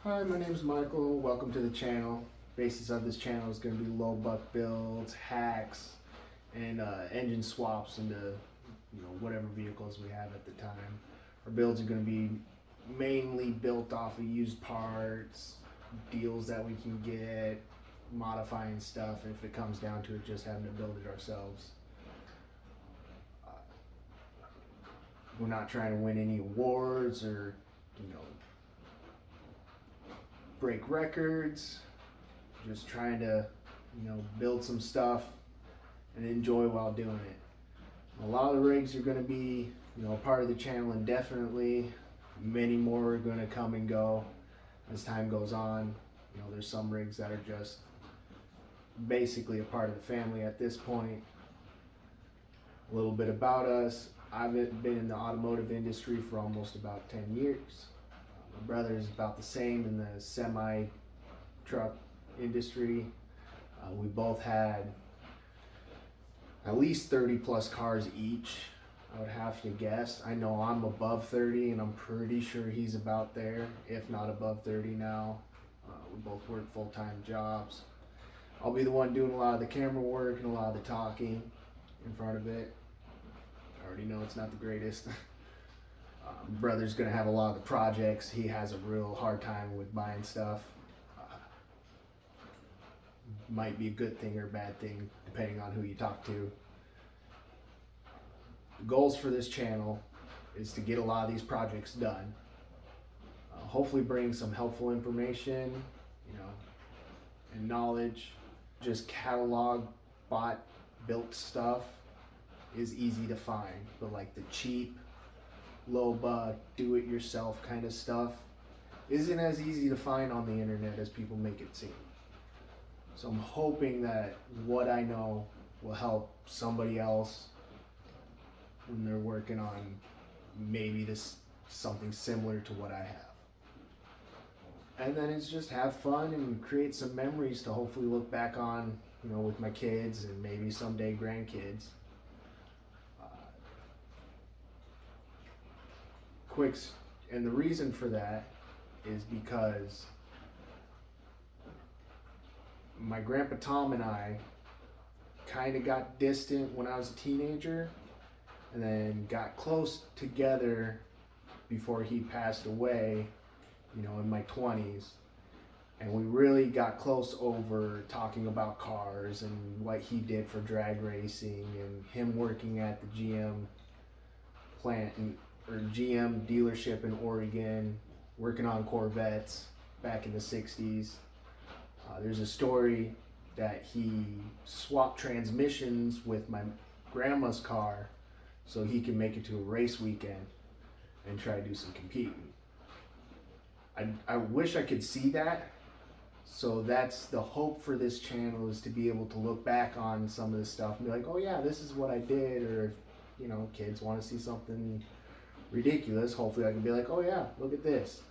Hi, my name is Michael. Welcome to the channel. Basis of this channel is going to be low buck builds, hacks, and engine swaps into whatever vehicles we have at the time. Our builds are going to be mainly built off of used parts, deals that we can get, modifying stuff, and if it comes down to it, just having to build it ourselves. We're not trying to win any awards or break records, just trying to build some stuff and enjoy while doing it. A lot of the rigs are going to be a part of the channel indefinitely. Many more are going to come and go as time goes on. There's some rigs that are just basically a part of the family at this point. A little bit about us. I've been in the automotive industry for almost about 10 years. My brother is about the same in the semi-truck industry. We both had at least 30 plus cars each, I would have to guess. I know I'm above 30 and I'm pretty sure he's about there, if not above 30 now. We both work full-time jobs. I'll be the one doing a lot of the camera work and a lot of the talking in front of it. I already know it's not the greatest. Brother's gonna have a lot of the projects. He has a real hard time with buying stuff. Might be a good thing or a bad thing depending on who you talk to. The goals for this channel is to get a lot of these projects done. Hopefully bring some helpful information, and knowledge. Just catalog, bought, built stuff is easy to find, but like the cheap, low buck, do-it-yourself kind of stuff isn't as easy to find on the internet as people make it seem. So I'm hoping that what I know will help somebody else when they're working on maybe something similar to what I have. And then it's just have fun and create some memories to hopefully look back on, with my kids and maybe someday grandkids. And the reason for that is because my grandpa Tom and I kind of got distant when I was a teenager and then got close together before he passed away, in my 20s. And we really got close over talking about cars and what he did for drag racing and him working at the GM plant or GM dealership in Oregon, working on Corvettes back in the 60s. There's a story that he swapped transmissions with my grandma's car so he can make it to a race weekend and try to do some competing. I wish I could see that. So that's the hope for this channel, is to be able to look back on some of this stuff and be like, oh yeah, this is what I did. Or if kids want to see something ridiculous, hopefully I can be like, oh yeah, look at this.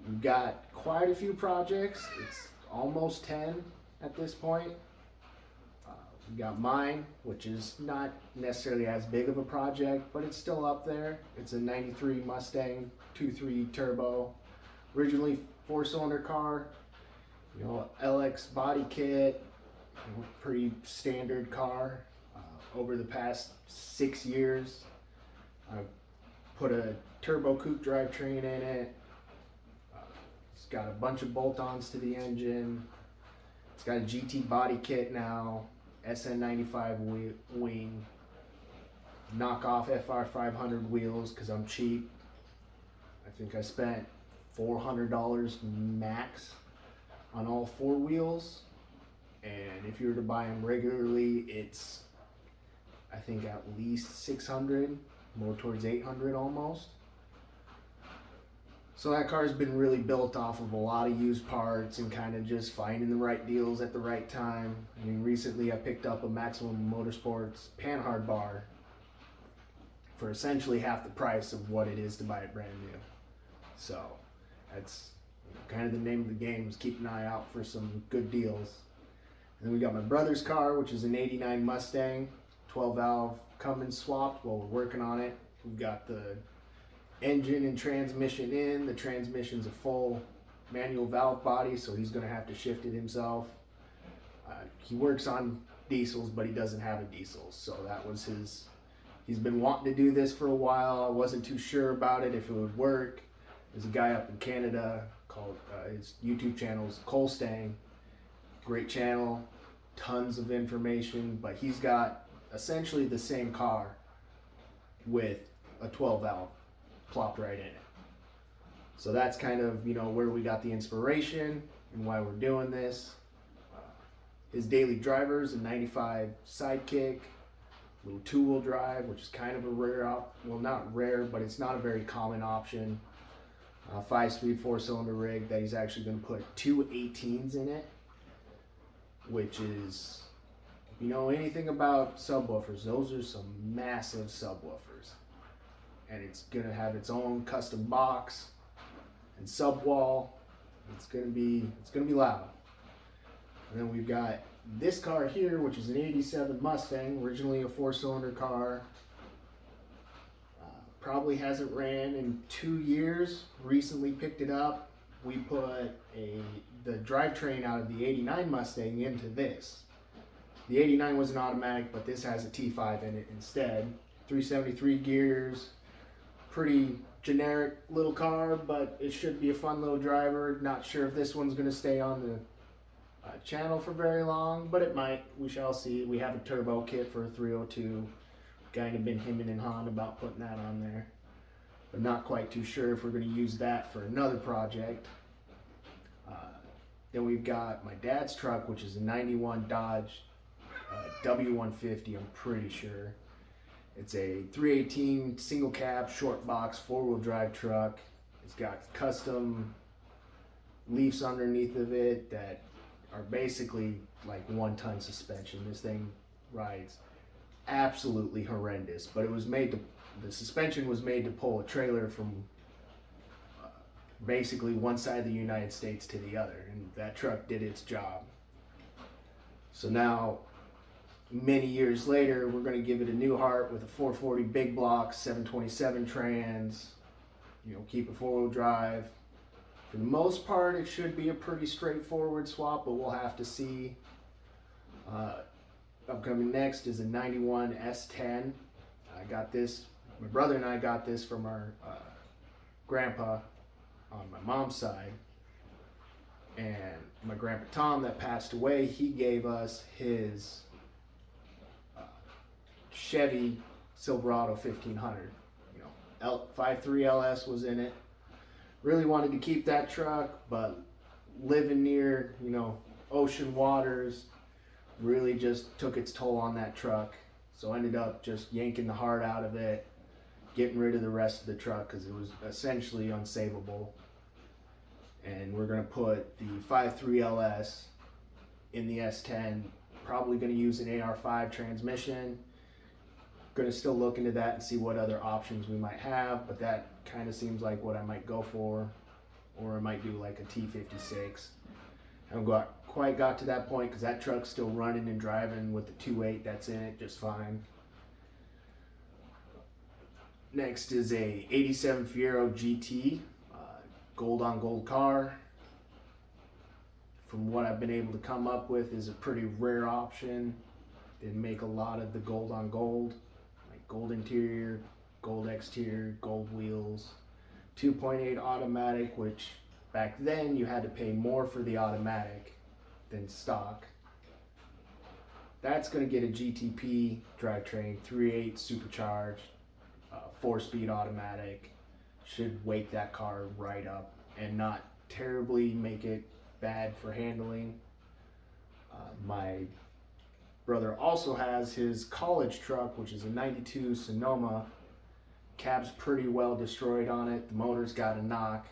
We've got quite a few projects. It's almost 10 at this point. We got mine, which is not necessarily as big of a project, but it's still up there. It's a 93 Mustang 2.3 turbo, originally 4-cylinder car, LX body kit, pretty standard car. Over the past 6 years, I've put a turbo coupe drivetrain in it. It's got a bunch of bolt-ons to the engine. It's got a GT body kit now, SN95 wing, knockoff FR500 wheels because I'm cheap. I think I spent $400 max on all 4 wheels, and if you were to buy them regularly, it's I think at least 600, more towards 800 almost. So that car's been really built off of a lot of used parts and kind of just finding the right deals at the right time. I mean, recently I picked up a Maximum Motorsports Panhard bar for essentially half the price of what it is to buy it brand new. So that's kind of the name of the game, is keep an eye out for some good deals. And then we got my brother's car, which is an 89 Mustang, 12 valve Cummins swapped. Well, we're working on it. We've got the engine and transmission in. The transmission's a full manual valve body, so he's going to have to shift it himself. He works on diesels, but he doesn't have a diesel, so that was his. He's been wanting to do this for a while. I wasn't too sure about it, if it would work. There's a guy up in Canada called, his YouTube channel is Mustang. Great channel, tons of information, but he's got essentially the same car with a 12 valve plopped right in it. So that's kind of, where we got the inspiration and why we're doing this. His daily driver's a 95 Sidekick, little two-wheel drive, which is kind of a rare, well, not rare, but it's not a very common option. 5-speed 4-cylinder rig that he's actually going to put two 18s in it, which is, if you know anything about subwoofers, those are some massive subwoofers. And it's going to have its own custom box and subwall. It's going to be loud. And then we've got this car here, which is an 87 Mustang, originally a 4-cylinder car. Probably hasn't ran in 2 years. Recently picked it up. We put the drivetrain out of the 89 Mustang into this. The 89 was an automatic, but this has a T5 in it instead. 373 gears. Pretty generic little car, but it should be a fun little driver. Not sure if this one's going to stay on the channel for very long, but it might. We shall see. We have a turbo kit for a 302. Kind of been hemming and hawing about putting that on there, but not quite too sure if we're going to use that for another project. Then we've got my dad's truck, which is a 91 Dodge W150, I'm pretty sure. It's a 318 single cab short box 4-wheel drive truck. It's got custom leafs underneath of it that are basically like 1-ton suspension. This thing rides absolutely horrendous, but it was made to, the suspension was made to pull a trailer from basically one side of the United States to the other, and that truck did its job. So now, many years later, we're going to give it a new heart with a 440 big block, 727 trans, keep it 4-wheel drive. For the most part, it should be a pretty straightforward swap, but we'll have to see. Upcoming next is a 91 S10. I got this, my brother and I got this from our grandpa on my mom's side. And my grandpa Tom that passed away, he gave us his Chevy Silverado 1500. 5.3 LS was in it. Really wanted to keep that truck, but living near, ocean waters really just took its toll on that truck. So I ended up just yanking the heart out of it, getting rid of the rest of the truck because it was essentially unsavable. And we're going to put the 5.3 LS in the S10. Probably going to use an AR5 transmission. Going to still look into that and see what other options we might have, but that kind of seems like what I might go for. Or I might do like a T56. I haven't quite got to that point because that truck's still running and driving with the 2.8 that's in it just fine. Next is a 87 Fiero GT, gold on gold car. From what I've been able to come up with, is a pretty rare option. Didn't make a lot of the gold on gold, like gold interior, gold exterior, gold wheels, 2.8 automatic, which back then you had to pay more for the automatic than stock. That's going to get a GTP drivetrain, 3.8 supercharged, 4-speed automatic. Should wake that car right up and not terribly make it bad for handling. My brother also has his college truck, which is a 92 Sonoma. Cab's pretty well destroyed on it. The motor's got a knock.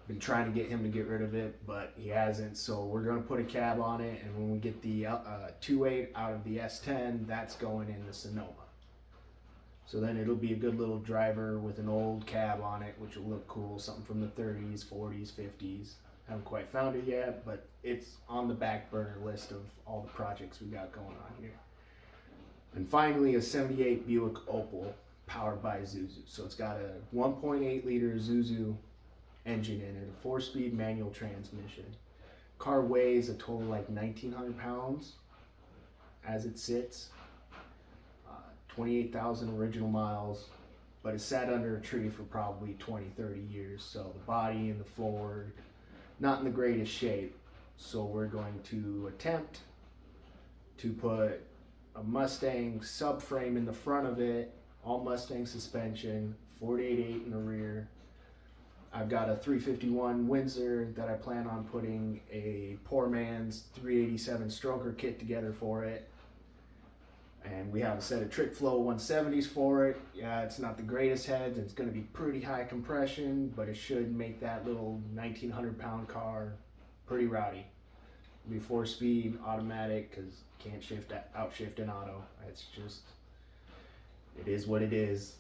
Been trying to get him to get rid of it, but he hasn't. So we're going to put a cab on it, and when we get the 2.8 out of the S10, that's going in the Sonoma. So then it'll be a good little driver with an old cab on it, which will look cool. Something from the 30s, 40s, 50s. Haven't quite found it yet, but it's on the back burner list of all the projects we got going on here. And finally, a 78 Buick Opal. powered by Isuzu. So it's got a 1.8 liter Isuzu engine in it, a 4-speed manual transmission. Car weighs a total like 1,900 pounds as it sits. 28,000 original miles, but it sat under a tree for probably 20-30 years. So the body and the floor, not in the greatest shape. So we're going to attempt to put a Mustang subframe in the front of it, all Mustang suspension, 48.8 in the rear. I've got a 351 Windsor that I plan on putting a poor man's 387 stroker kit together for it. And we have a set of Trick Flow 170s for it. Yeah, it's not the greatest heads. It's going to be pretty high compression, but it should make that little 1,900 pound car pretty rowdy. It'll be 4-speed automatic because can't outshift an auto. It's just, it is what it is.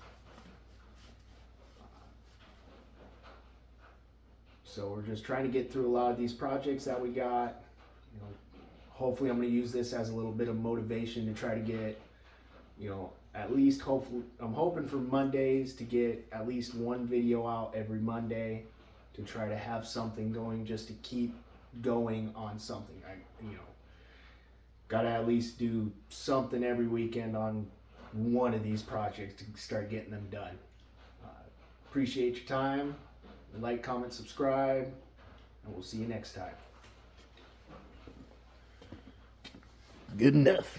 So we're just trying to get through a lot of these projects that we got. You know, hopefully I'm going to use this as a little bit of motivation to try to get, you know, at least hopefully, I'm hoping for Mondays to get at least one video out every Monday, to try to have something going, just to keep going on something. You know, gotta at least do something every weekend on one of these projects to start getting them done. Appreciate your time. Like, comment, subscribe, and we'll see you next time. Good enough.